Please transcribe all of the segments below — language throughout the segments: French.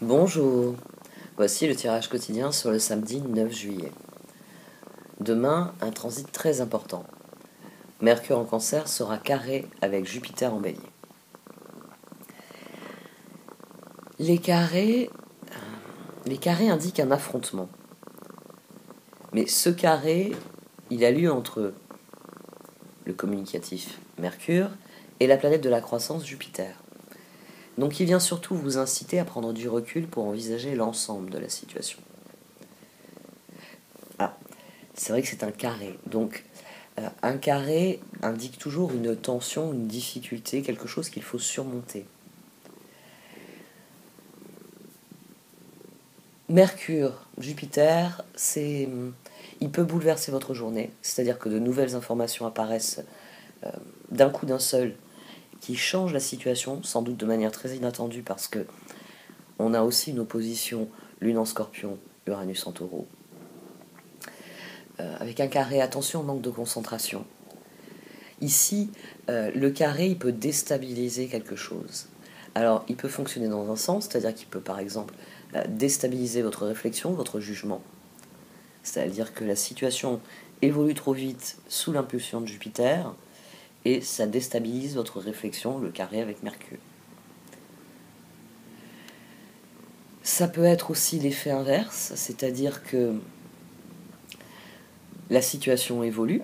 Bonjour, voici le tirage quotidien sur le samedi 9 juillet. Demain, un transit très important. Mercure en Cancer sera carré avec Jupiter en Bélier. Les carrés, indiquent un affrontement. Mais ce carré, il a lieu entre le communicatif Mercure et la planète de la croissance Jupiter. Donc il vient surtout vous inciter à prendre du recul pour envisager l'ensemble de la situation. Ah, c'est vrai que c'est un carré. Donc un carré indique toujours une tension, une difficulté, quelque chose qu'il faut surmonter. Mercure, Jupiter, il peut bouleverser votre journée, c'est-à-dire que de nouvelles informations apparaissent d'un coup d'un seul, qui changent la situation, sans doute de manière très inattendue, parce que on a aussi une opposition Lune en Scorpion, Uranus en Taureau. Avec un carré, attention au manque de concentration. Ici, le carré, il peut déstabiliser quelque chose. Alors, il peut fonctionner dans un sens, c'est-à-dire qu'il peut, par exemple, déstabiliser votre réflexion, votre jugement. C'est-à-dire que la situation évolue trop vite sous l'impulsion de Jupiter, et ça déstabilise votre réflexion, le carré avec Mercure. Ça peut être aussi l'effet inverse, c'est-à-dire que la situation évolue,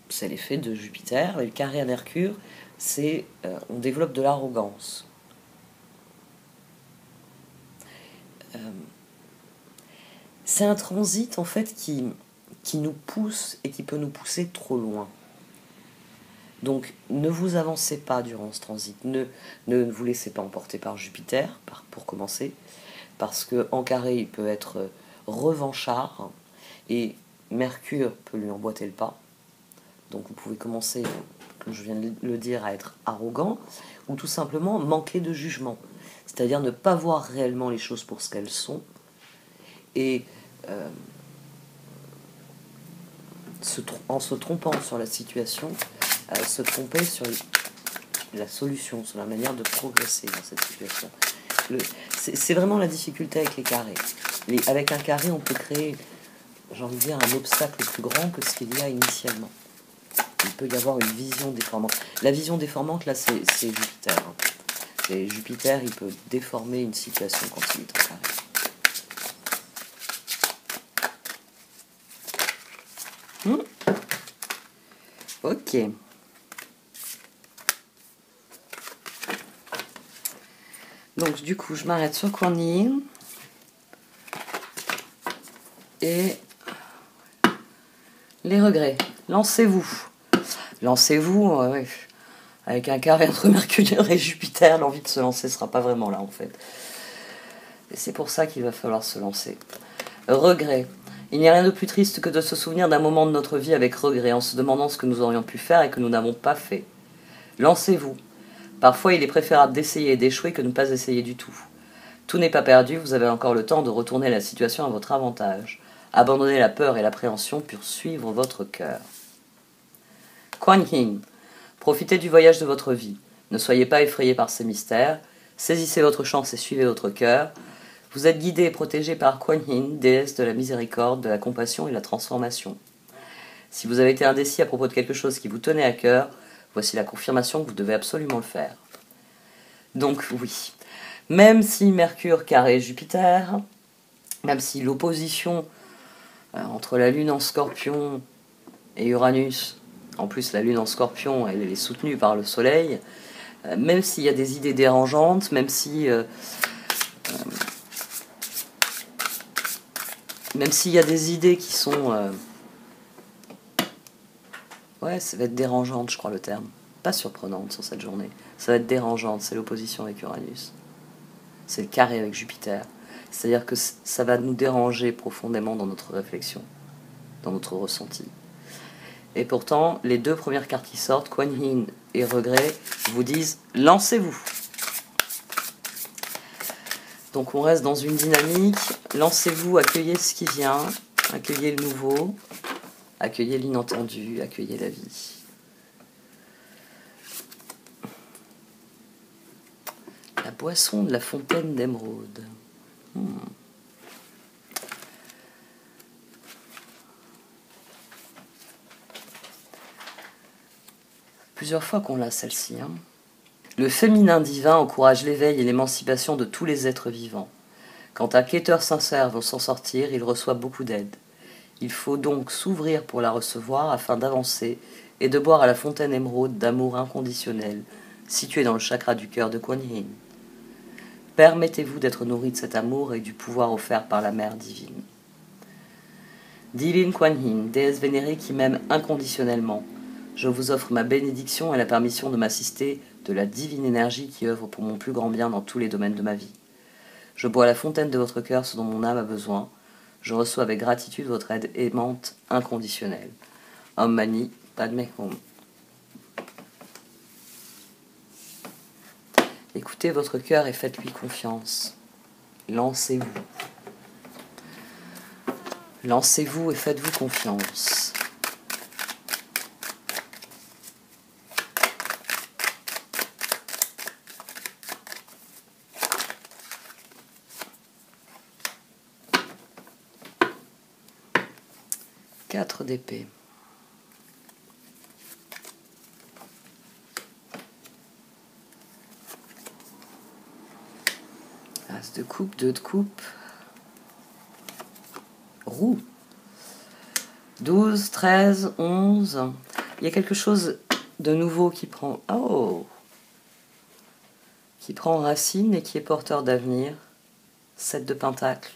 c'est l'effet de Jupiter, et le carré à Mercure, c'est on développe de l'arrogance. C'est un transit en fait qui nous pousse et qui peut nous pousser trop loin. Donc ne vous avancez pas durant ce transit, ne vous laissez pas emporter par Jupiter, pour commencer, parce qu'en carré il peut être revanchard et Mercure peut lui emboîter le pas. Donc vous pouvez commencer, comme je viens de le dire, à être arrogant ou tout simplement manquer de jugement, c'est-à-dire ne pas voir réellement les choses pour ce qu'elles sont et en se trompant sur la situation, se tromper sur la solution, sur la manière de progresser dans cette situation. C'est vraiment la difficulté avec les carrés. Avec un carré, on peut créer, j'ai envie de dire, un obstacle plus grand que ce qu'il y a initialement. Il peut y avoir une vision déformante. La vision déformante, là, c'est Jupiter. Et Jupiter, il peut déformer une situation quand il est en carré. Ok. Donc, du coup, je m'arrête sur Kuan Yin. Et les regrets. Lancez-vous. Lancez-vous, ouais. Avec un carré entre Mercure et Jupiter, l'envie de se lancer ne sera pas vraiment là, en fait. Et c'est pour ça qu'il va falloir se lancer. Regret. Il n'y a rien de plus triste que de se souvenir d'un moment de notre vie avec regret, en se demandant ce que nous aurions pu faire et que nous n'avons pas fait. Lancez-vous. Parfois, il est préférable d'essayer et d'échouer que de ne pas essayer du tout. Tout n'est pas perdu, vous avez encore le temps de retourner la situation à votre avantage. Abandonnez la peur et l'appréhension pour suivre votre cœur. Kuan Yin. Profitez du voyage de votre vie. Ne soyez pas effrayés par ces mystères. Saisissez votre chance et suivez votre cœur. Vous êtes guidé et protégé par Kuan Yin, déesse de la miséricorde, de la compassion et de la transformation. Si vous avez été indécis à propos de quelque chose qui vous tenait à cœur, voici la confirmation que vous devez absolument le faire. Donc oui, même si Mercure carré Jupiter, même si l'opposition entre la Lune en Scorpion et Uranus, en plus la Lune en Scorpion, elle est soutenue par le Soleil, même s'il y a des idées dérangeantes, même s'il y a des idées qui sont... ouais, ça va être dérangeante, je crois le terme. Pas surprenante sur cette journée. Ça va être dérangeante, c'est l'opposition avec Uranus. C'est le carré avec Jupiter. C'est-à-dire que ça va nous déranger profondément dans notre réflexion, dans notre ressenti. Et pourtant, les deux premières cartes qui sortent, Kuan Yin et Regret, vous disent « Lancez-vous ». Donc on reste dans une dynamique, lancez-vous, accueillez ce qui vient, accueillez le nouveau, accueillez l'inattendu, accueillez la vie. La boisson de la fontaine d'émeraude. Plusieurs fois qu'on l'a celle-ci. Hein. Le féminin divin encourage l'éveil et l'émancipation de tous les êtres vivants. Quand un quêteur sincère veut s'en sortir, il reçoit beaucoup d'aide. Il faut donc s'ouvrir pour la recevoir afin d'avancer et de boire à la fontaine émeraude d'amour inconditionnel, située dans le chakra du cœur de Kuan Yin. Permettez-vous d'être nourri de cet amour et du pouvoir offert par la Mère divine. Divine Kuan Yin, déesse vénérée qui m'aime inconditionnellement, je vous offre ma bénédiction et la permission de m'assister de la divine énergie qui œuvre pour mon plus grand bien dans tous les domaines de ma vie. Je bois à la fontaine de votre cœur ce dont mon âme a besoin. Je reçois avec gratitude votre aide aimante inconditionnelle. Om Mani Padme Hum. Écoutez votre cœur et faites-lui confiance. Lancez-vous. Lancez-vous et faites-vous confiance. Quatre d'épée. As de coupe, 2 de coupe. Roue. 12, 13, 11. Il y a quelque chose de nouveau qui prend... Oh, qui prend racine et qui est porteur d'avenir. 7 de pentacle.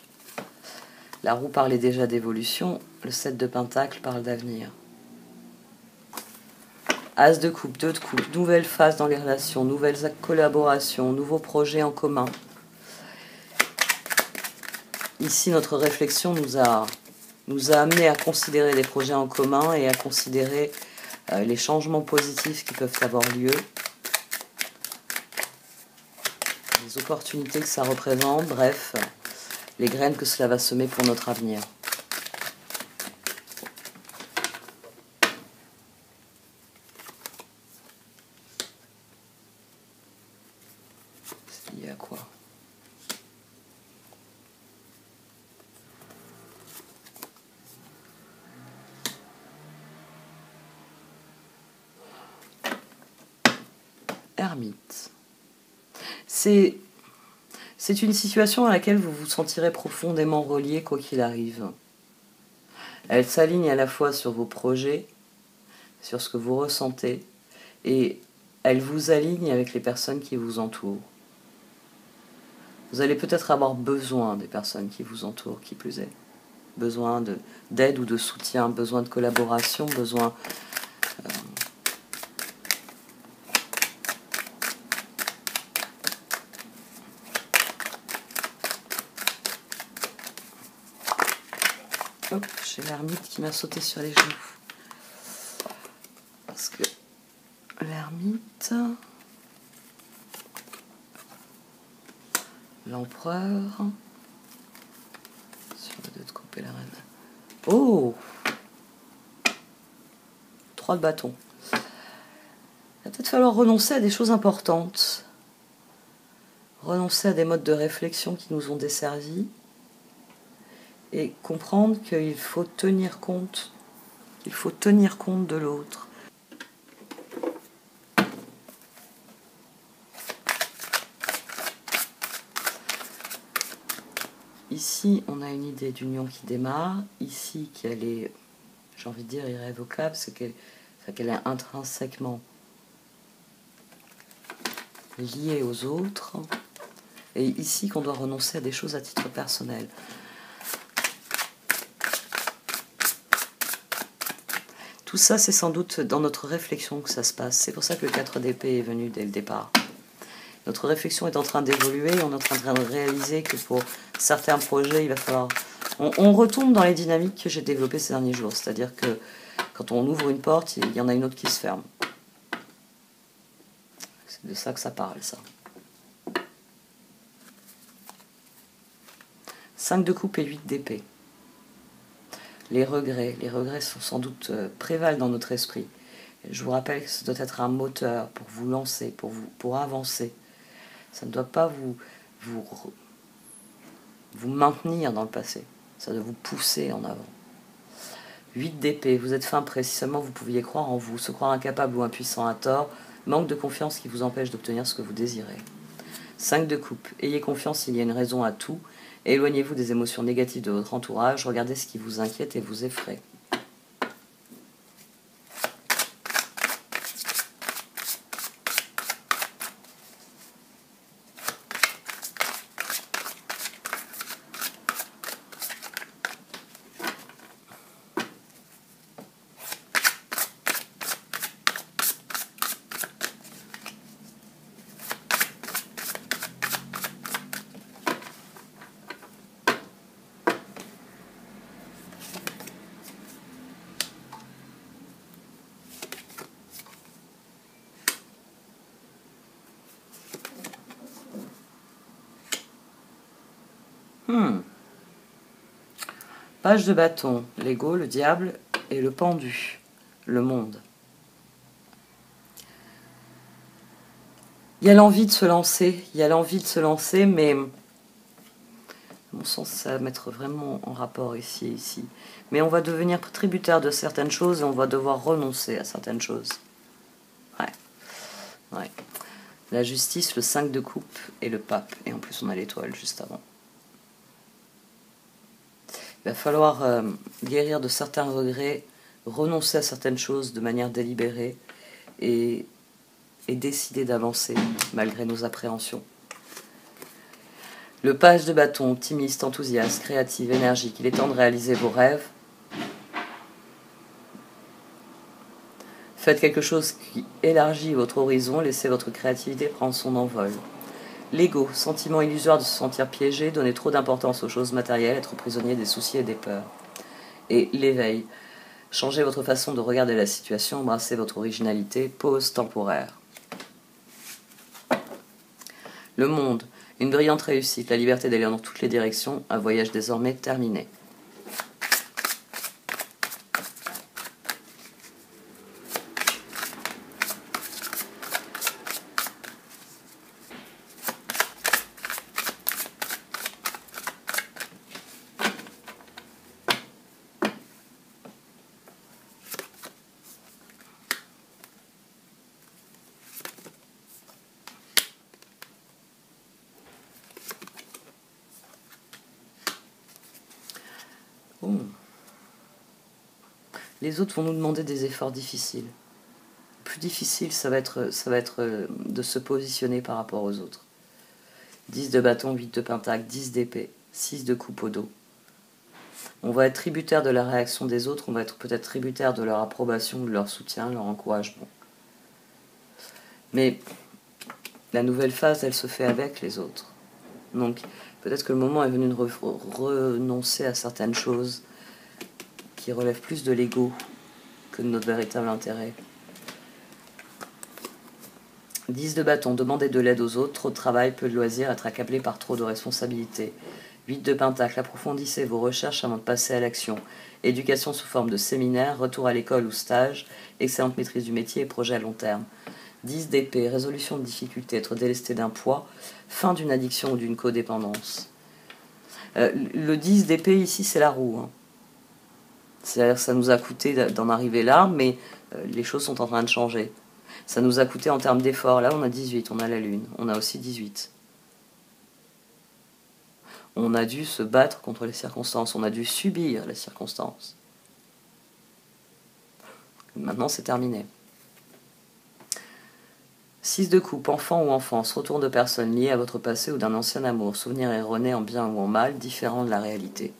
La roue parlait déjà d'évolution. Le 7 de pentacle parle d'avenir. As de coupe, 2 de coupe. Nouvelle phase dans les relations, nouvelles collaborations, nouveaux projets en commun. Ici, notre réflexion nous a amené à considérer les projets en commun et à considérer les changements positifs qui peuvent avoir lieu, les opportunités que ça représente, bref, les graines que cela va semer pour notre avenir. C'est lié à quoi ? Ermite. C'est une situation à laquelle vous vous sentirez profondément relié quoi qu'il arrive. Elle s'aligne à la fois sur vos projets, sur ce que vous ressentez, et elle vous aligne avec les personnes qui vous entourent. Vous allez peut-être avoir besoin des personnes qui vous entourent, qui plus est. Besoin d'aide ou de soutien, besoin de collaboration, besoin... Hop, j'ai l'ermite qui m'a sauté sur les genoux. Parce que l'ermite, l'empereur, sur le 2 de coupe et la reine. Oh, 3 de bâton. Il va peut-être falloir renoncer à des choses importantes. Renoncer à des modes de réflexion qui nous ont desservis. Et comprendre qu'il faut tenir compte de l'autre. Ici, on a une idée d'union qui démarre. Ici, qu'elle est, j'ai envie de dire, irrévocable, c'est qu'elle est intrinsèquement liée aux autres. Et ici, qu'on doit renoncer à des choses à titre personnel. Tout ça, c'est sans doute dans notre réflexion que ça se passe. C'est pour ça que le 4 d'épée est venu dès le départ. Notre réflexion est en train d'évoluer, on est en train de réaliser que pour certains projets, il va falloir... On retombe dans les dynamiques que j'ai développées ces derniers jours. C'est-à-dire que quand on ouvre une porte, il y en a une autre qui se ferme. C'est de ça que ça parle, ça. 5 de coupe et 8 d'épée. Les regrets sont sans doute prévalent dans notre esprit. Je vous rappelle que ça doit être un moteur pour vous lancer, pour avancer. Ça ne doit pas vous vous maintenir dans le passé. Ça doit vous pousser en avant. 8 d'épée, vous êtes fin prêt. Si seulement vous pouviez croire en vous, se croire incapable ou impuissant à tort, manque de confiance qui vous empêche d'obtenir ce que vous désirez. 5 de coupe, ayez confiance, il y a une raison à tout. Éloignez-vous des émotions négatives de votre entourage, regardez ce qui vous inquiète et vous effraie. Page de bâton, l'ego, le diable et le pendu, le monde. Il y a l'envie de se lancer, mais à mon sens, ça va mettre vraiment en rapport ici et ici. Mais on va devenir tributaire de certaines choses et on va devoir renoncer à certaines choses. Ouais. La justice, le 5 de coupe et le pape. Et en plus, on a l'étoile juste avant. Il va falloir guérir de certains regrets, renoncer à certaines choses de manière délibérée et décider d'avancer malgré nos appréhensions. Le page de bâton, optimiste, enthousiaste, créatif, énergique, il est temps de réaliser vos rêves. Faites quelque chose qui élargit votre horizon, laissez votre créativité prendre son envol. L'ego, sentiment illusoire de se sentir piégé, donner trop d'importance aux choses matérielles, être prisonnier des soucis et des peurs. Et l'éveil, changez votre façon de regarder la situation, embrassez votre originalité, pause temporaire. Le monde, une brillante réussite, la liberté d'aller dans toutes les directions, un voyage désormais terminé. Les autres vont nous demander des efforts difficiles. Le plus difficile, ça va être de se positionner par rapport aux autres. 10 de bâton, 8 de pentacle, 10 d'épée, 6 de coupe au dos. On va être tributaire de la réaction des autres, on va être peut-être tributaire de leur approbation, de leur soutien, de leur encouragement. Mais la nouvelle phase, elle se fait avec les autres. Donc peut-être que le moment est venu de renoncer à certaines choses qui relèvent plus de l'ego que de notre véritable intérêt. 10 de bâton, demander de l'aide aux autres, trop de travail, peu de loisirs, être accablé par trop de responsabilités. 8 de pentacle, approfondissez vos recherches avant de passer à l'action. Éducation sous forme de séminaire, retour à l'école ou stage, excellente maîtrise du métier et projet à long terme. 10 d'épée, résolution de difficultés, être délesté d'un poids, fin d'une addiction ou d'une codépendance. Le 10 d'épée ici, c'est la roue. C'est-à-dire que ça nous a coûté d'en arriver là, mais les choses sont en train de changer. Ça nous a coûté en termes d'efforts. Là, on a 18, on a la lune. On a aussi 18. On a dû se battre contre les circonstances. On a dû subir les circonstances. Maintenant, c'est terminé. 6 de coupe, enfant ou enfance, retour de personnes liées à votre passé ou d'un ancien amour, souvenir erroné en bien ou en mal, différent de la réalité.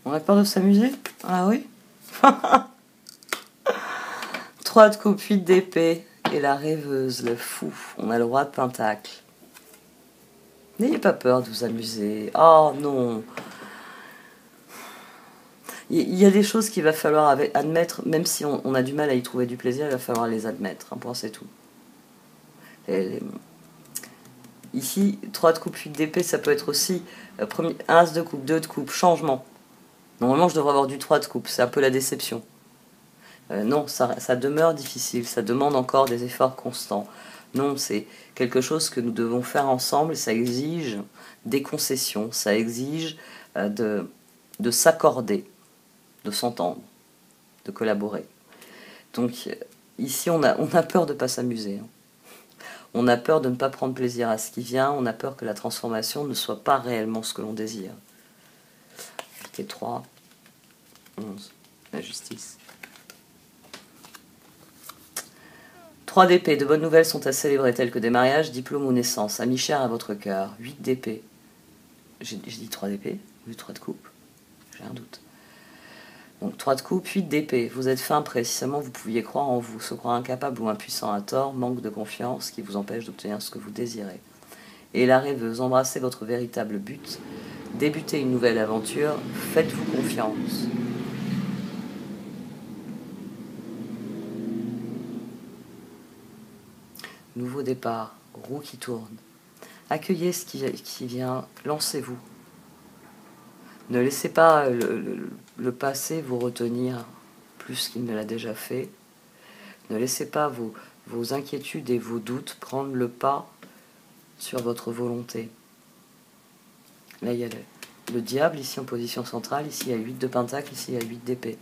On a peur de s'amuser? Ah oui? 3 de coupe, 8 d'épée. Et la rêveuse, le fou. On a le roi de pentacle. N'ayez pas peur de vous amuser. Oh non. Il y a des choses qu'il va falloir admettre, même si on a du mal à y trouver du plaisir, il va falloir les admettre. Un point, c'est tout. Ici, 3 de coupe, 8 d'épée, ça peut être aussi premier, 1 as de coupe, 2 de coupe, changement. Normalement, je devrais avoir du 3 de coupe, c'est un peu la déception. Non, ça demeure difficile, ça demande encore des efforts constants. Non, c'est quelque chose que nous devons faire ensemble et ça exige des concessions, ça exige de s'accorder, de s'entendre, de collaborer. Donc ici, on a peur de ne pas s'amuser. On a peur de ne pas prendre plaisir à ce qui vient, on a peur que la transformation ne soit pas réellement ce que l'on désire. 8 et 3, 11, la justice. 3 d'épée, de bonnes nouvelles sont à célébrer telles que des mariages, diplômes ou naissances, amis chers à votre cœur. 8 d'épée. J'ai dit 3 d'épée ou 3 de coupe? J'ai un doute. Donc 3 de coupe, 8 d'épée. Vous êtes fin précisément, vous pouviez croire en vous. Se croire incapable ou impuissant à tort, manque de confiance qui vous empêche d'obtenir ce que vous désirez. Et la rêveuse, embrassez votre véritable but. Débutez une nouvelle aventure, faites-vous confiance. Nouveau départ, roue qui tourne. Accueillez ce qui vient, lancez-vous. Ne laissez pas le passé vous retenir plus qu'il ne l'a déjà fait. Ne laissez pas vos inquiétudes et vos doutes prendre le pas sur votre volonté. Là, il y a le diable, ici en position centrale, ici il y a 8 de pentacle, ici il y a 8 d'épée.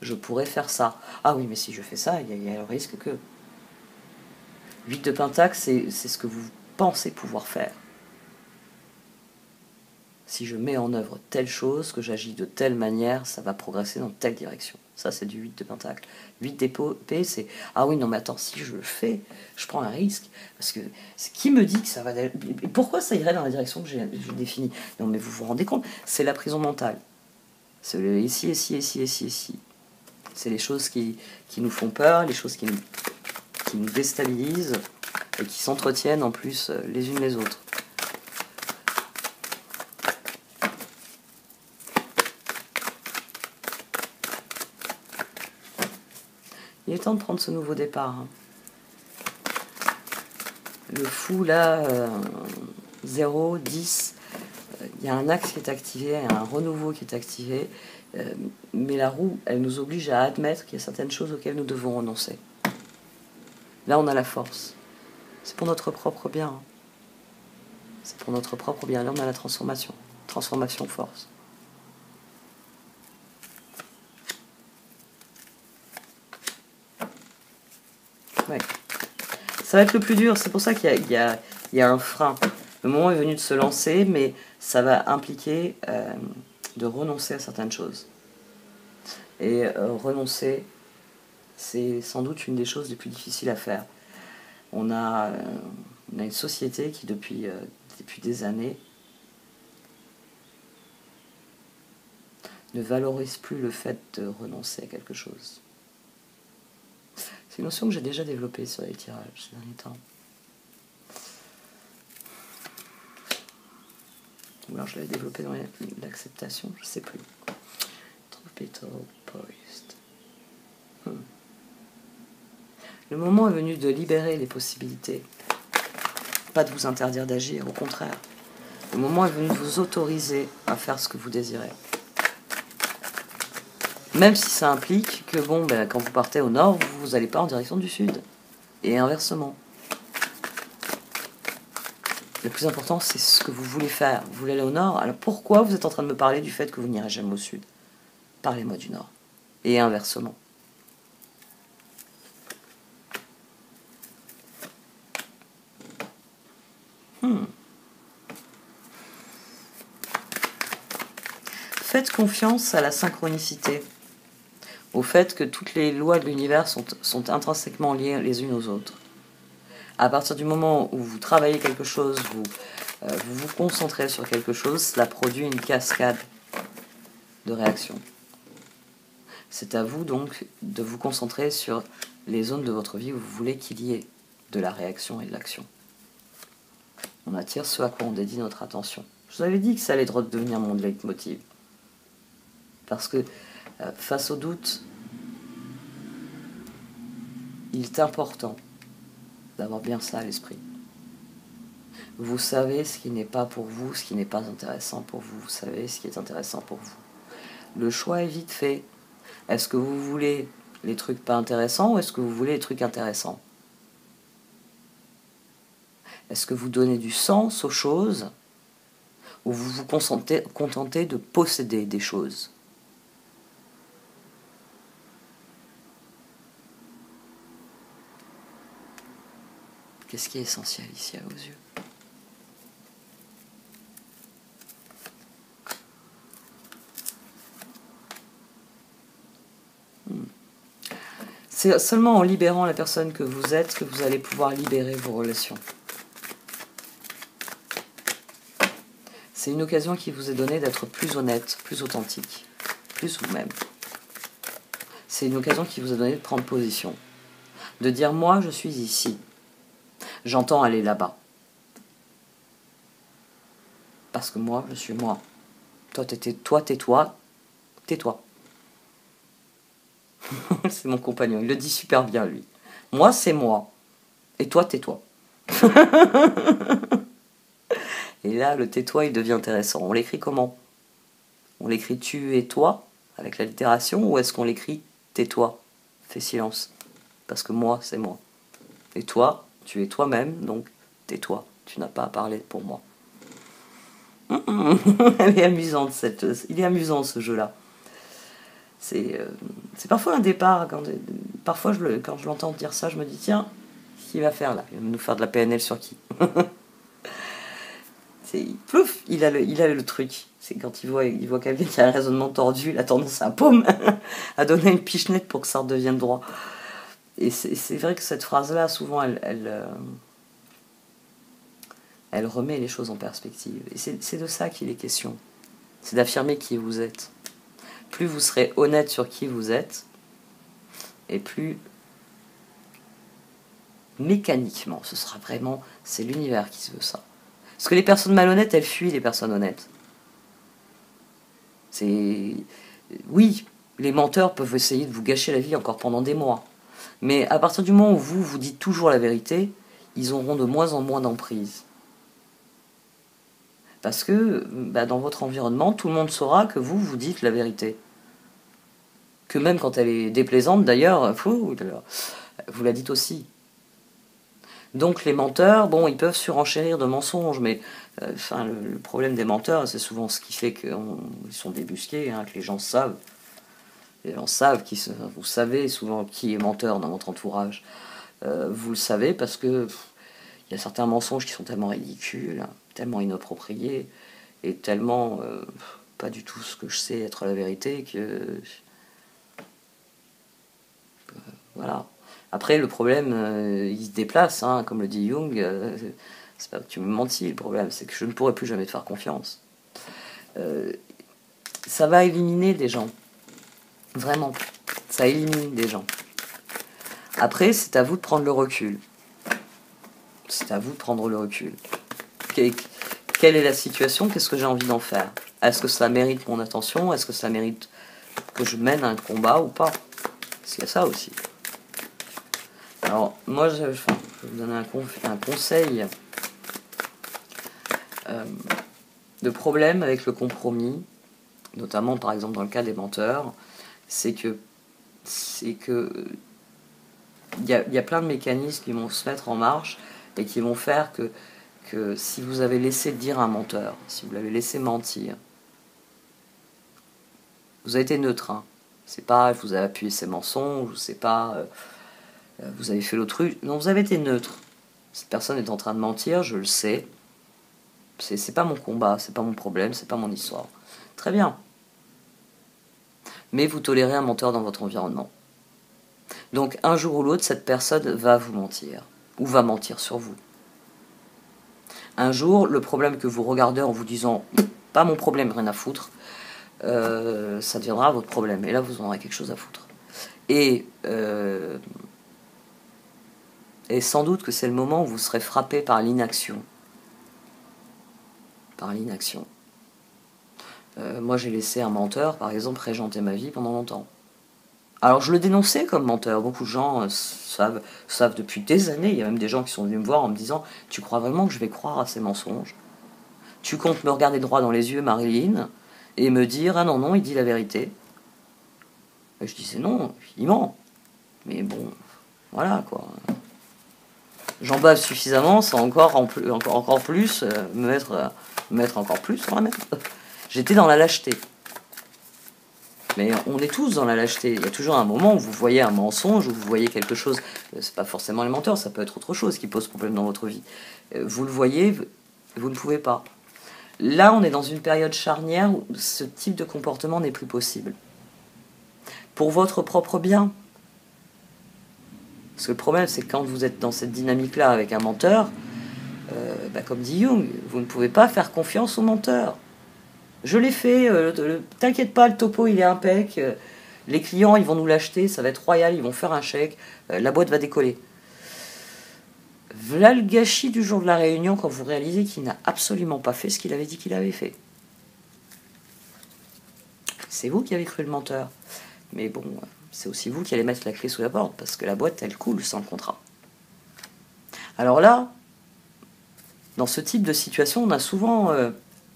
Je pourrais faire ça. Ah oui, mais si je fais ça, il y a le risque que... 8 de pentacle, c'est ce que vous pensez pouvoir faire. Si je mets en œuvre telle chose, que j'agis de telle manière, ça va progresser dans telle direction. Ça, c'est du 8 de pentacle. 8 d'épée, c'est « Ah oui, non, mais attends, si je le fais, je prends un risque. Parce que c'est qui me dit que ça va... Pourquoi ça irait dans la direction que j'ai définie ?» Non, mais vous vous rendez compte, c'est la prison mentale. C'est le ici, ici, ici, ici, ici. C'est les choses qui nous font peur, les choses qui nous déstabilisent et qui s'entretiennent en plus les unes les autres. Il est temps de prendre ce nouveau départ. Le fou, là, 0, 10, il y a un axe qui est activé, un renouveau qui est activé, mais la roue, elle nous oblige à admettre qu'il y a certaines choses auxquelles nous devons renoncer. Là, on a la force. C'est pour notre propre bien. C'est pour notre propre bien. Là, on a la transformation. Transformation, force. Ouais. Ça va être le plus dur, c'est pour ça qu'il y a un frein. Le moment est venu de se lancer, mais ça va impliquer de renoncer à certaines choses. Et renoncer, c'est sans doute une des choses les plus difficiles à faire. On a une société qui, depuis des années, ne valorise plus le fait de renoncer à quelque chose. C'est une notion que j'ai déjà développée sur les tirages ces derniers temps. Ou alors je l'avais développée dans l'acceptation, je ne sais plus. Tropical Poised. Le moment est venu de libérer les possibilités. Pas de vous interdire d'agir, au contraire. Le moment est venu de vous autoriser à faire ce que vous désirez. Même si ça implique que, bon, quand vous partez au nord, vous n'allez pas en direction du sud. Et inversement. Le plus important, c'est ce que vous voulez faire. Vous voulez aller au nord, alors pourquoi vous êtes en train de me parler du fait que vous n'irez jamais au sud? Parlez-moi du nord. Et inversement. Faites confiance à la synchronicité. Au fait que toutes les lois de l'univers sont intrinsèquement liées les unes aux autres. À partir du moment où vous travaillez quelque chose, vous vous concentrez sur quelque chose, cela produit une cascade de réactions. C'est à vous donc de vous concentrer sur les zones de votre vie où vous voulez qu'il y ait de la réaction et de l'action. On attire ce à quoi on dédie notre attention. Je vous avais dit que ça allait devenir mon leitmotiv. Parce que face au doute, il est important d'avoir bien ça à l'esprit. Vous savez ce qui n'est pas pour vous, ce qui n'est pas intéressant pour vous. Vous savez ce qui est intéressant pour vous. Le choix est vite fait. Est-ce que vous voulez les trucs pas intéressants ou est-ce que vous voulez les trucs intéressants? Est-ce que vous donnez du sens aux choses ou vous vous contentez de posséder des choses? Qu'est-ce qui est essentiel ici à vos yeux? C'est seulement en libérant la personne que vous êtes que vous allez pouvoir libérer vos relations. C'est une occasion qui vous est donnée d'être plus honnête, plus authentique, plus vous-même. C'est une occasion qui vous est donnée de prendre position. De dire, moi, je suis ici. J'entends aller là-bas. Parce que moi, je suis moi. Toi, tais-toi, tais-toi. C'est mon compagnon, il le dit super bien, lui. Moi, c'est moi. Et toi, tais-toi. Et là, le tais-toi, il devient intéressant. On l'écrit comment? On l'écrit tu et toi, avec l'allitération, ou est-ce qu'on l'écrit tais-toi, fais silence? Parce que moi, c'est moi. Et toi, tu es toi-même, donc tais-toi. Tu n'as pas à parler pour moi. Elle est amusante, il est amusant, ce jeu-là. C'est parfois un départ. Parfois, quand je l'entends dire ça, je me dis, tiens, qu'est-ce qu'il va faire là? Il va nous faire de la PNL sur qui? Plouf, il a le truc. C'est quand il voit quelqu'un qui a un raisonnement tordu, il a tendance à paume, à donner une pichenette pour que ça redevienne droit. Et c'est vrai que cette phrase-là, souvent, elle remet les choses en perspective. Et c'est de ça qu'il est question. C'est d'affirmer qui vous êtes. Plus vous serez honnête sur qui vous êtes, et plus mécaniquement, ce sera vraiment, c'est l'univers qui se veut ça. Parce que les personnes malhonnêtes, elles fuient les personnes honnêtes. Oui, les menteurs peuvent essayer de vous gâcher la vie encore pendant des mois. Mais à partir du moment où vous dites toujours la vérité, ils auront de moins en moins d'emprise. Parce que dans votre environnement, tout le monde saura que vous dites la vérité. Que même quand elle est déplaisante, d'ailleurs, vous la dites aussi. Donc les menteurs, ils peuvent surenchérir de mensonges, mais le problème des menteurs, c'est souvent ce qui fait qu'ils sont débusqués, que les gens savent. Les gens savent, vous savez souvent qui est menteur dans votre entourage. Vous le savez parce que il y a certains mensonges qui sont tellement ridicules, tellement inappropriés, et tellement pas du tout ce que je sais être la vérité que... voilà. Après, le problème, il se déplace, comme le dit Jung, c'est pas que tu me mentis, le problème, c'est que je ne pourrai plus jamais te faire confiance. Ça va éliminer des gens. Vraiment. Ça élimine des gens. Après, c'est à vous de prendre le recul. C'est à vous de prendre le recul. Quelle est la situation? Qu'est-ce que j'ai envie d'en faire? Est-ce que ça mérite mon attention? Est-ce que ça mérite que je mène un combat ou pas? Parce qu'il y a ça aussi. Alors, moi, je vais vous donner un conseil de problème avec le compromis, notamment, par exemple, dans le cas des menteurs, c'est que il y a plein de mécanismes qui vont se mettre en marche et qui vont faire que si vous avez laissé dire un menteur, si vous l'avez laissé mentir, vous avez été neutre. C'est pas vous avez appuyé ses mensonges, c'est pas vous avez fait l'autruche. Non, vous avez été neutre. Cette personne est en train de mentir, je le sais. C'est pas mon combat, c'est pas mon problème, c'est pas mon histoire. Très bien. Mais vous tolérez un menteur dans votre environnement. Donc un jour ou l'autre, cette personne va vous mentir, ou va mentir sur vous. Un jour, le problème que vous regardez en vous disant « pas mon problème, rien à foutre », ça deviendra votre problème. Et là, vous en aurez quelque chose à foutre. Et sans doute que c'est le moment où vous serez frappé par l'inaction. par l'inaction. Moi, j'ai laissé un menteur, par exemple, régenter ma vie pendant longtemps. Alors, je le dénonçais comme menteur. Beaucoup de gens savent depuis des années. Il y a même des gens qui sont venus me voir en me disant « Tu crois vraiment que je vais croire à ces mensonges? Tu comptes me regarder droit dans les yeux, Marilyn, et me dire « Ah non, non, il dit la vérité. » Et je disais « Non, il ment. » Mais bon, voilà, quoi. J'en bave suffisamment sans encore plus me mettre encore plus sur la même. J'étais dans la lâcheté. Mais on est tous dans la lâcheté. Il y a toujours un moment où vous voyez un mensonge, où vous voyez quelque chose. C'est pas forcément les menteurs, ça peut être autre chose qui pose problème dans votre vie. Vous le voyez, vous ne pouvez pas. Là, on est dans une période charnière où ce type de comportement n'est plus possible. Pour votre propre bien. Parce que le problème, c'est que quand vous êtes dans cette dynamique-là avec un menteur, comme dit Jung, vous ne pouvez pas faire confiance au menteur. Je l'ai fait, t'inquiète pas, le topo il est impec, les clients ils vont nous l'acheter, ça va être royal, ils vont faire un chèque, la boîte va décoller. Voilà le gâchis du jour de la réunion quand vous réalisez qu'il n'a absolument pas fait ce qu'il avait dit qu'il avait fait. C'est vous qui avez cru le menteur. Mais bon, c'est aussi vous qui allez mettre la clé sous la porte, parce que la boîte elle coule sans le contrat. Alors là, dans ce type de situation, on a souvent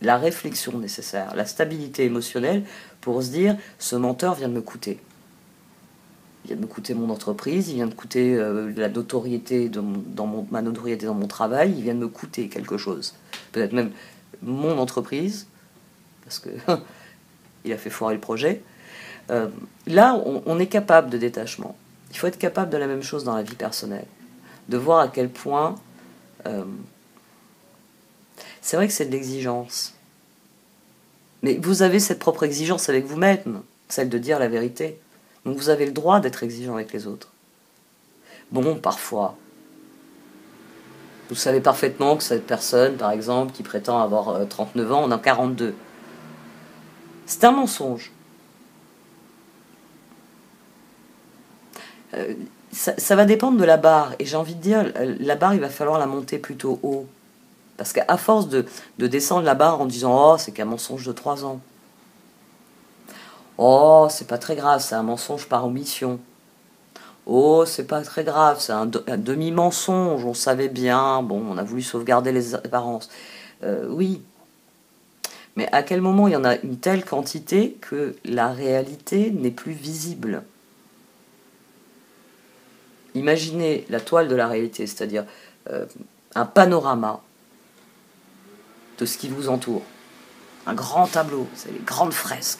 la réflexion nécessaire, la stabilité émotionnelle pour se dire « ce menteur vient de me coûter ». Il vient de me coûter mon entreprise, il vient de coûter la notoriété ma notoriété dans mon travail, il vient de me coûter quelque chose. Peut-être même mon entreprise, parce que il a fait foirer le projet. Là, on est capable de détachement. Il faut être capable de la même chose dans la vie personnelle. De voir à quel point... c'est vrai que c'est de l'exigence. Mais vous avez cette propre exigence avec vous-même, celle de dire la vérité. Donc vous avez le droit d'être exigeant avec les autres. Bon, parfois, vous savez parfaitement que cette personne, par exemple, qui prétend avoir 39 ans, en a 42. C'est un mensonge. Ça va dépendre de la barre. Et j'ai envie de dire, la barre, il va falloir la monter plutôt haut. Parce qu'à force de descendre la barre en disant « Oh, c'est qu'un mensonge de 3 ans. Oh, c'est pas très grave, c'est un mensonge par omission. Oh, c'est pas très grave, c'est un demi-mensonge, on savait bien, bon, on a voulu sauvegarder les apparences. » Oui. Mais à quel moment il y en a une telle quantité que la réalité n'est plus visible? Imaginez la toile de la réalité, c'est-à-dire un panorama de ce qui vous entoure. Un grand tableau, c'est les grandes fresques.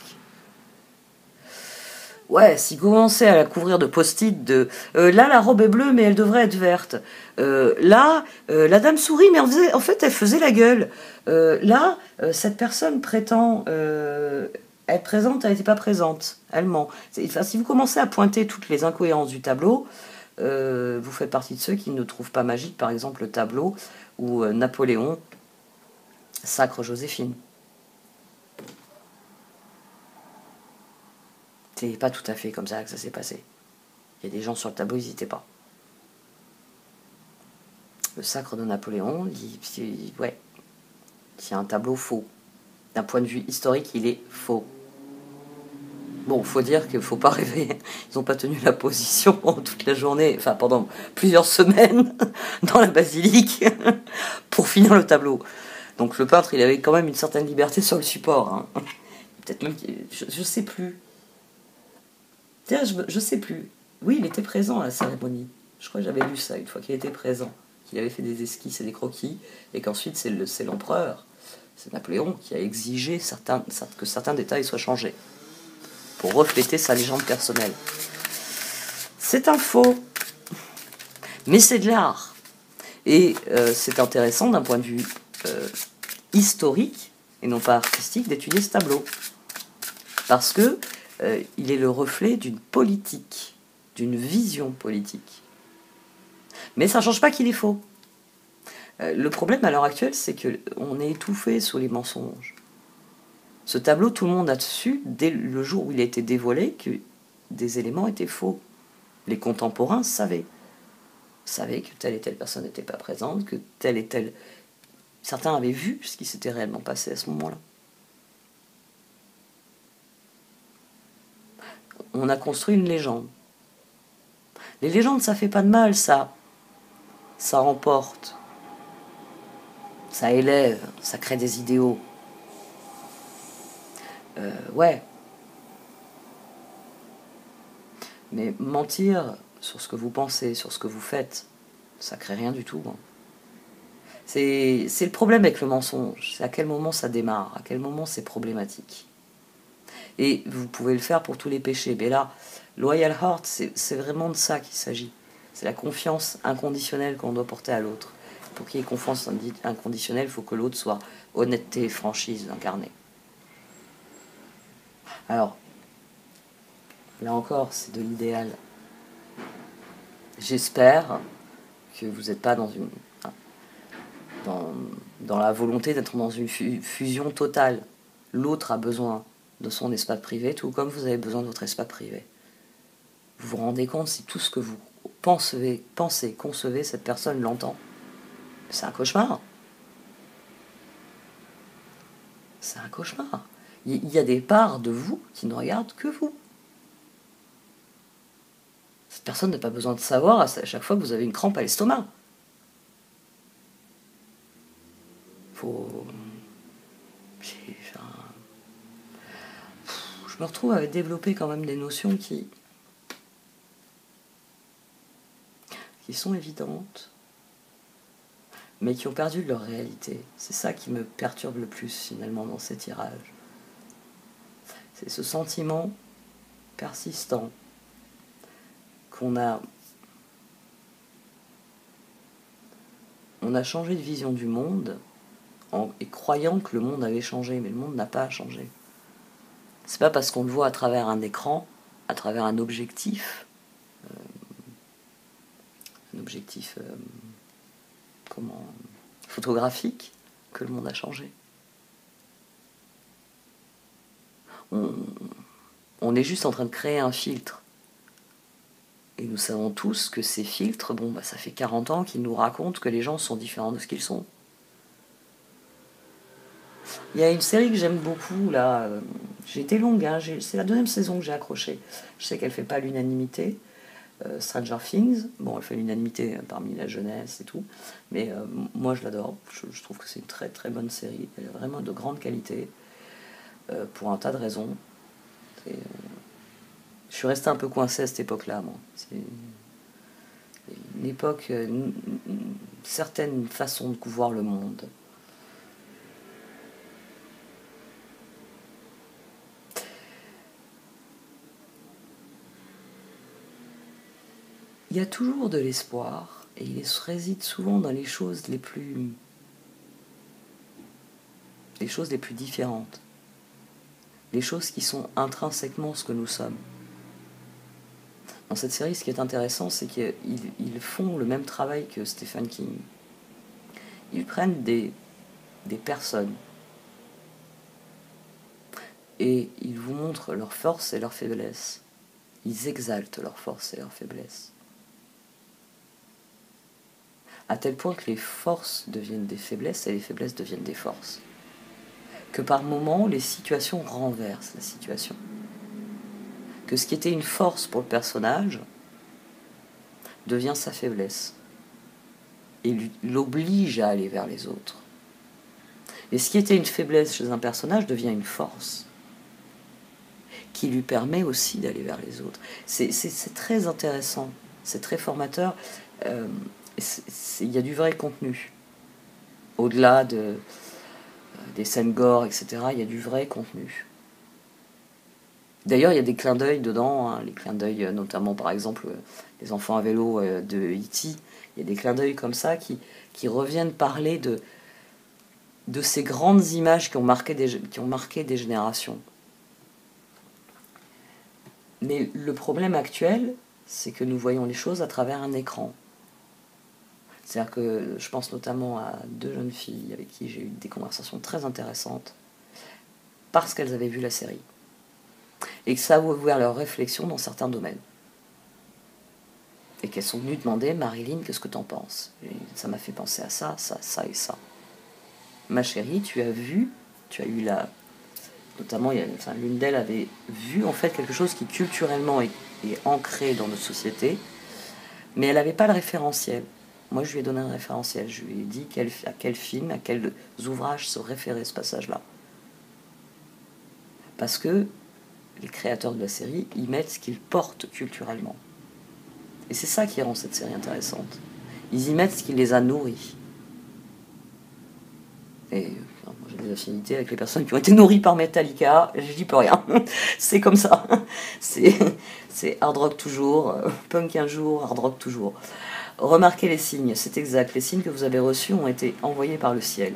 Ouais, si vous commencez à la couvrir de post-it de là la robe est bleue mais elle devrait être verte. Là la dame sourit mais en fait elle faisait la gueule. Là cette personne prétend être présente, elle n'était pas présente. Elle ment. Enfin, si vous commencez à pointer toutes les incohérences du tableau, vous faites partie de ceux qui ne trouvent pas magique, par exemple, le tableau où Napoléon sacre Joséphine. C'est pas tout à fait comme ça que ça s'est passé. Il y a des gens sur le tableau, ils n'y étaient pas. Le sacre de Napoléon, ouais, c'est un tableau faux. D'un point de vue historique, il est faux. Bon, faut dire qu'il ne faut pas rêver. Ils n'ont pas tenu la position toute la journée, enfin pendant plusieurs semaines dans la basilique pour finir le tableau. Donc le peintre, il avait quand même une certaine liberté sur le support. Hein. Peut-être même, je sais plus. Tiens, je sais plus. Oui, il était présent à la cérémonie. Je crois que j'avais lu ça une fois qu'il était présent. Qu'il avait fait des esquisses et des croquis, et qu'ensuite c'est l'empereur, c'est Napoléon, qui a exigé que certains détails soient changés pour refléter sa légende personnelle. C'est un faux, mais c'est de l'art. Et c'est intéressant d'un point de vue historique, et non pas artistique, d'étudier ce tableau. Parce que il est le reflet d'une politique, d'une vision politique. Mais ça ne change pas qu'il est faux. Le problème à l'heure actuelle, c'est qu'on est étouffé sous les mensonges. Ce tableau, tout le monde a su, dès le jour où il a été dévoilé, que des éléments étaient faux. Les contemporains savaient que telle et telle personne n'était pas présente, que telle et telle Certains avaient vu ce qui s'était réellement passé à ce moment-là. On a construit une légende. Les légendes, ça fait pas de mal, ça emporte, ça élève, ça crée des idéaux. Ouais. Mais mentir sur ce que vous pensez, sur ce que vous faites, ça crée rien du tout. Hein. C'est le problème avec le mensonge. C'est à quel moment ça démarre, à quel moment c'est problématique. Et vous pouvez le faire pour tous les péchés. Mais là, Loyal Heart, c'est vraiment de ça qu'il s'agit. C'est la confiance inconditionnelle qu'on doit porter à l'autre. Pour qu'il y ait confiance inconditionnelle, il faut que l'autre soit honnêteté et franchise incarnée. Alors, là encore, c'est de l'idéal. J'espère que vous n'êtes pas dans la volonté d'être dans une fusion totale. L'autre a besoin de son espace privé, tout comme vous avez besoin de votre espace privé. Vous vous rendez compte si tout ce que vous pensez, concevez, cette personne l'entend. C'est un cauchemar. C'est un cauchemar. Il y a des parts de vous qui ne regardent que vous. Cette personne n'a pas besoin de savoir à chaque fois que vous avez une crampe à l'estomac. Je me retrouve à développer quand même des notions qui sont évidentes, mais qui ont perdu de leur réalité. C'est ça qui me perturbe le plus finalement dans ces tirages. C'est ce sentiment persistant qu'on a changé de vision du monde et croyant que le monde avait changé, mais le monde n'a pas changé. C'est pas parce qu'on le voit à travers un écran, à travers un objectif, photographique, que le monde a changé. On est juste en train de créer un filtre. Et nous savons tous que ces filtres, ça fait 40 ans qu'ils nous racontent que les gens sont différents de ce qu'ils sont. Il y a une série que j'aime beaucoup, là. J'ai été longue, hein, c'est la 2e saison que j'ai accroché. Je sais qu'elle ne fait pas l'unanimité. Stranger Things, elle fait l'unanimité parmi la jeunesse et tout. Mais moi, je l'adore. Je trouve que c'est une très très bonne série. Elle est vraiment de grande qualité. Pour un tas de raisons. Je suis resté un peu coincé à cette époque-là, moi. C'est une époque, une certaine façon de voir le monde. Il y a toujours de l'espoir, et il réside souvent dans les choses les plus différentes. Les choses qui sont intrinsèquement ce que nous sommes. Dans cette série, ce qui est intéressant, c'est qu'ils font le même travail que Stephen King. Ils prennent des personnes et ils vous montrent leurs forces et leurs faiblesses. Ils exaltent leurs forces et leurs faiblesses. À tel point que les forces deviennent des faiblesses et les faiblesses deviennent des forces. Que par moments, les situations renversent la situation. Que ce qui était une force pour le personnage devient sa faiblesse et l'oblige à aller vers les autres. Et ce qui était une faiblesse chez un personnage devient une force qui lui permet aussi d'aller vers les autres. C'est très intéressant, c'est très formateur. Il y a du vrai contenu. Au-delà des scènes gore, etc., il y a du vrai contenu. D'ailleurs, il y a des clins d'œil dedans, hein, les clins d'œil, notamment par exemple les enfants à vélo de E.T. Il y a des clins d'œil comme ça qui reviennent parler de ces grandes images qui ont marqué des générations. Mais le problème actuel, c'est que nous voyons les choses à travers un écran. C'est-à-dire que je pense notamment à 2 jeunes filles avec qui j'ai eu des conversations très intéressantes parce qu'elles avaient vu la série. Et que ça a ouvert leur réflexion dans certains domaines. Et qu'elles sont venues demander « Marilyn, qu'est-ce que t'en penses ?» Et ça m'a fait penser à ça, ça, ça et ça. ma chérie, tu as eu notamment, l'une d'elles avait vu en fait quelque chose qui culturellement est ancré dans notre société, mais elle n'avait pas le référentiel. Moi, je lui ai donné un référentiel. Je lui ai dit à quel film, à quels ouvrages se référait ce passage-là. Parce que les créateurs de la série, ils mettent ce qu'ils portent culturellement. Et c'est ça qui rend cette série intéressante. Ils y mettent ce qui les a nourris. Et moi, j'ai des affinités avec les personnes qui ont été nourries par Metallica, je dis plus rien. C'est comme ça. C'est hard rock toujours, punk un jour, hard rock toujours. Remarquez les signes, c'est exact. Les signes que vous avez reçus ont été envoyés par le ciel.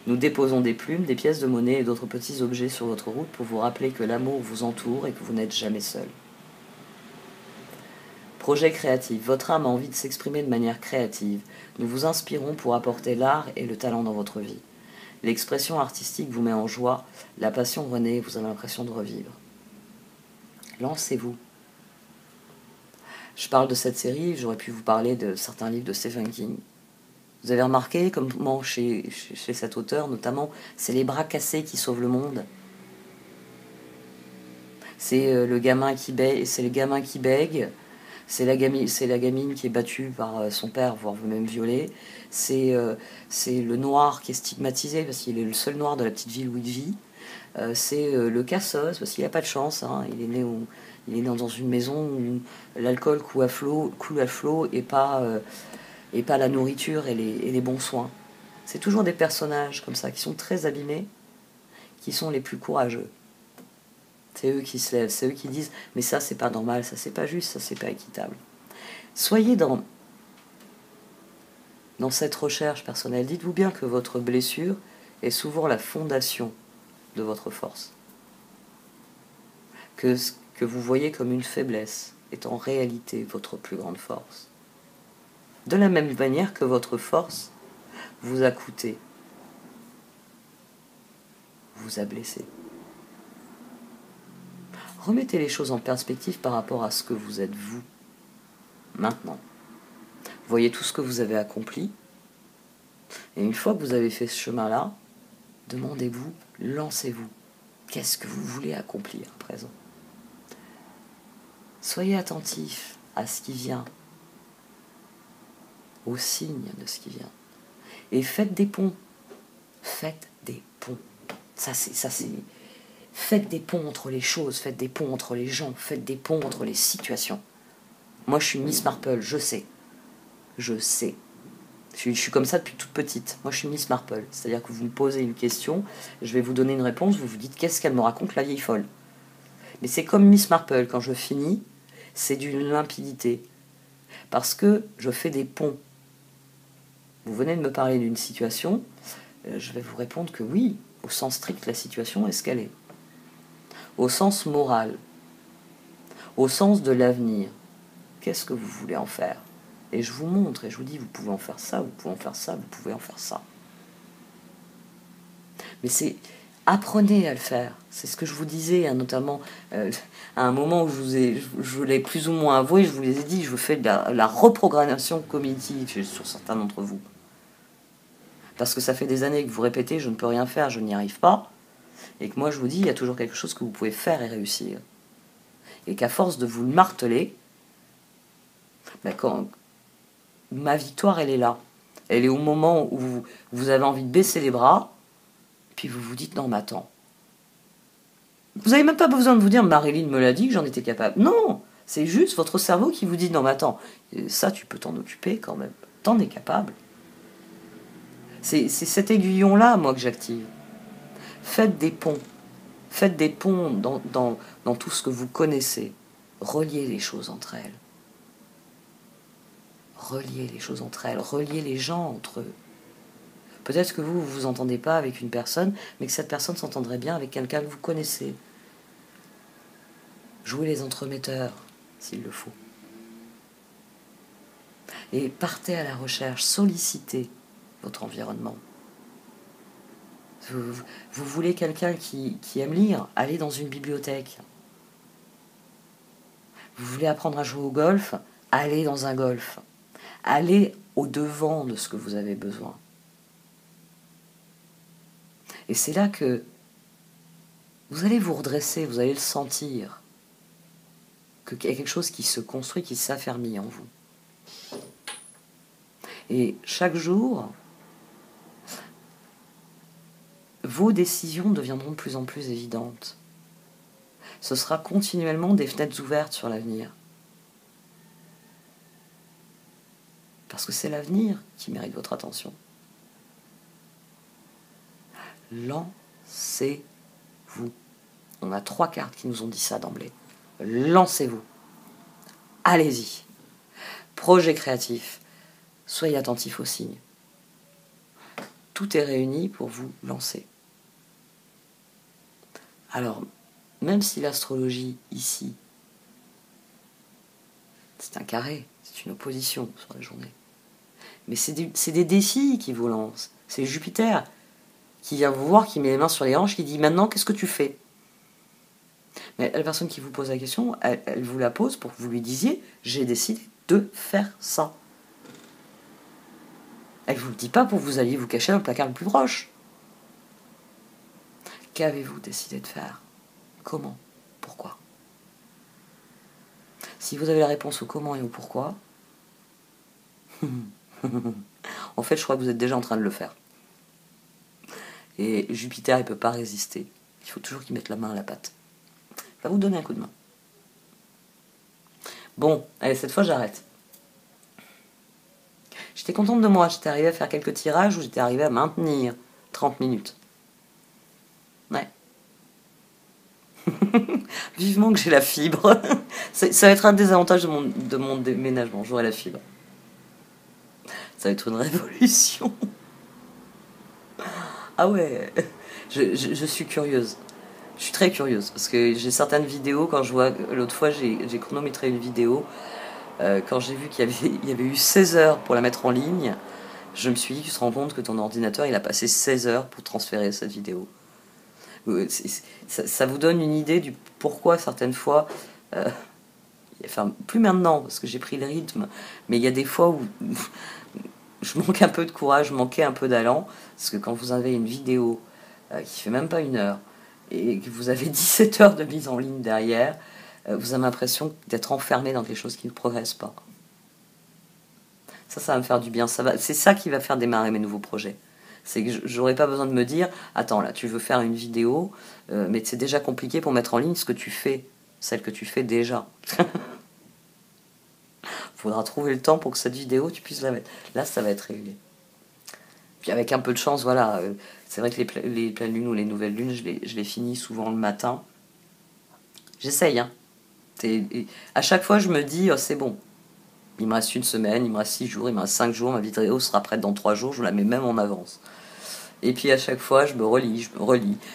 Nous déposons des plumes, des pièces de monnaie et d'autres petits objets sur votre route pour vous rappeler que l'amour vous entoure et que vous n'êtes jamais seul. Projet créatif. Votre âme a envie de s'exprimer de manière créative. Nous vous inspirons pour apporter l'art et le talent dans votre vie. L'expression artistique vous met en joie, la passion renaît, vous avez l'impression de revivre. Lancez-vous. Je parle de cette série, j'aurais pu vous parler de certains livres de Stephen King. Vous avez remarqué comment chez cet auteur, notamment, c'est les bras cassés qui sauvent le monde. C'est le gamin qui bègue, c'est le gamin qui bègue, c'est la gamine qui est battue par son père, voire même violée. C'est le noir qui est stigmatisé parce qu'il est le seul noir de la petite ville où il vit. C'est le cassos parce qu'il n'a pas de chance. Hein. Il est né dans une maison où l'alcool coule à flot et pas la nourriture et les bons soins. C'est toujours des personnages comme ça qui sont très abîmés, qui sont les plus courageux. C'est eux qui se lèvent, c'est eux qui disent mais ça c'est pas normal, ça c'est pas juste, ça c'est pas équitable. Soyez dans cette recherche personnelle. Dites-vous bien que votre blessure est souvent la fondation de votre force. Que ce que vous voyez comme une faiblesse est en réalité votre plus grande force. De la même manière que votre force vous a coûté, vous a blessé. Remettez les choses en perspective par rapport à ce que vous êtes vous, maintenant. Voyez tout ce que vous avez accompli, et une fois que vous avez fait ce chemin-là, demandez-vous, lancez-vous. Qu'est-ce que vous voulez accomplir à présent? Soyez attentif à ce qui vient, aux signes de ce qui vient. Et faites des ponts. Faites des ponts. Ça c'est. Faites des ponts entre les choses, faites des ponts entre les gens, faites des ponts entre les situations. Moi, je suis Miss Marple, je sais. Je sais. Je suis comme ça depuis toute petite. Moi, je suis Miss Marple. C'est-à-dire que vous me posez une question, je vais vous donner une réponse, vous vous dites qu'est-ce qu'elle me raconte, la vieille folle. Mais c'est comme Miss Marple, quand je finis, c'est d'une limpidité. Parce que je fais des ponts. Vous venez de me parler d'une situation, je vais vous répondre que oui, au sens strict, la situation est ce qu'elle est. Au sens moral, au sens de l'avenir, qu'est-ce que vous voulez en faire? Et je vous montre, et je vous dis, vous pouvez en faire ça, vous pouvez en faire ça, vous pouvez en faire ça. Mais c'est, apprenez à le faire. C'est ce que je vous disais, hein, notamment à un moment où je l'ai plus ou moins avoué, je vous les ai dit, je vous fais de la reprogrammation cognitive sur certains d'entre vous. Parce que ça fait des années que vous répétez, je ne peux rien faire, je n'y arrive pas. Et que moi je vous dis, il y a toujours quelque chose que vous pouvez faire et réussir. Et qu'à force de vous le marteler, quand ma victoire, elle est là. Elle est au moment où vous avez envie de baisser les bras, puis vous vous dites, non mais attends. Vous n'avez même pas besoin de vous dire, Marilyn me l'a dit que j'en étais capable. Non, c'est juste votre cerveau qui vous dit, non mais attends, ça tu peux t'en occuper quand même. T'en es capable. C'est cet aiguillon-là, moi, que j'active. Faites des ponts. Faites des ponts dans tout ce que vous connaissez. Reliez les choses entre elles. Reliez les choses entre elles. Reliez les gens entre eux. Peut-être que vous ne vous entendez pas avec une personne, mais que cette personne s'entendrait bien avec quelqu'un que vous connaissez. Jouez les entremetteurs, s'il le faut. Et partez à la recherche, sollicitez votre environnement. Vous voulez quelqu'un qui aime lire, allez dans une bibliothèque. Vous voulez apprendre à jouer au golf, allez dans un golf. Allez au devant de ce que vous avez besoin. Et c'est là que vous allez vous redresser, vous allez le sentir. Qu'il y a quelque chose qui se construit, qui s'affermit en vous. Et chaque jour, vos décisions deviendront de plus en plus évidentes. Ce sera continuellement des fenêtres ouvertes sur l'avenir. Parce que c'est l'avenir qui mérite votre attention. Lancez-vous. On a 3 cartes qui nous ont dit ça d'emblée. Lancez-vous. Allez-y. Projet créatif. Soyez attentif aux signes. Tout est réuni pour vous lancer. Alors, même si l'astrologie, ici, c'est un carré, c'est une opposition sur la journée, mais c'est des défis qui vous lancent. C'est Jupiter qui vient vous voir, qui met les mains sur les hanches, qui dit « Maintenant, qu'est-ce que tu fais ?» Mais la personne qui vous pose la question, elle vous la pose pour que vous lui disiez « J'ai décidé de faire ça ». Elle ne vous le dit pas pour que vous alliez vous cacher dans le placard le plus proche. Qu'avez-vous décidé de faire? Comment? Pourquoi? Si vous avez la réponse au comment et au pourquoi, en fait, je crois que vous êtes déjà en train de le faire. Et Jupiter, il ne peut pas résister. Il faut toujours qu'il mette la main à la pâte. Il va vous donner un coup de main. Bon, allez, cette fois, j'arrête. J'étais contente de moi. J'étais arrivée à faire quelques tirages où j'étais arrivée à maintenir 30 minutes. Ouais. Vivement que j'ai la fibre. Ça va être un désavantage de mon déménagement. J'aurai la fibre. Ça va être une révolution. Ah ouais. Je suis curieuse. Je suis très curieuse. Parce que j'ai certaines vidéos, quand je vois... L'autre fois, j'ai chronométré une vidéo. Quand j'ai vu qu'il y avait eu 16 heures pour la mettre en ligne, je me suis dit, tu te rends compte que ton ordinateur, il a passé 16 heures pour transférer cette vidéo. Ça vous donne une idée du pourquoi certaines fois, enfin plus maintenant parce que j'ai pris le rythme, mais il y a des fois où je manque un peu de courage, je manquais un peu d'allant, parce que quand vous avez une vidéo qui fait même pas 1 heure et que vous avez 17 heures de mise en ligne derrière, vous avez l'impression d'être enfermé dans quelque chose qui ne progresse pas. Ça va me faire du bien. C'est ça qui va faire démarrer mes nouveaux projets. C'est que j'aurais pas besoin de me dire « Attends, là, tu veux faire une vidéo, mais c'est déjà compliqué pour mettre en ligne ce que tu fais, celle que tu fais déjà. » Faudra trouver le temps pour que cette vidéo, tu puisses la mettre. Là, ça va être réglé. Puis avec un peu de chance, voilà, c'est vrai que les pleines lunes ou les nouvelles lunes, je les finis souvent le matin. J'essaye, hein. À chaque fois, je me dis oh, « C'est bon. Il me reste 1 semaine, il me reste 6 jours, il me reste 5 jours, ma vidéo sera prête dans 3 jours, je la mets même en avance. » Et puis à chaque fois, je me relis.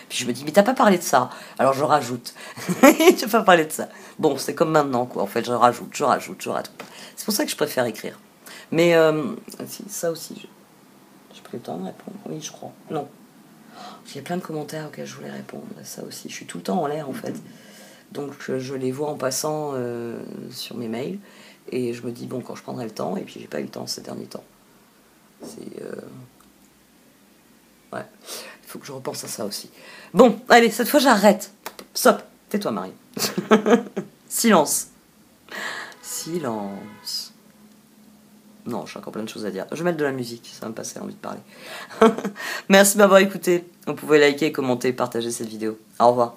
Puis je me dis, mais t'as pas parlé de ça. Alors je rajoute. Tu n'as pas parlé de ça. Bon, c'est comme maintenant, quoi. En fait, je rajoute. C'est pour ça que je préfère écrire. Mais ça aussi, j'ai pris le temps de répondre. Oui, je crois. Non. Il y a plein de commentaires auxquels je voulais répondre. Ça aussi, je suis tout le temps en l'air, en fait. Donc je les vois en passant sur mes mails. Et je me dis, bon, quand je prendrai le temps. Et puis j'ai pas eu le temps ces derniers temps. C'est... Ouais, il faut que je repense à ça aussi. Bon, allez, cette fois j'arrête. Stop, tais-toi Marie. Silence. Silence. Non, j'ai encore plein de choses à dire. Je vais mettre de la musique, ça va me passer l'envie de parler. Merci de m'avoir écouté. Vous pouvez liker, commenter, partager cette vidéo. Au revoir.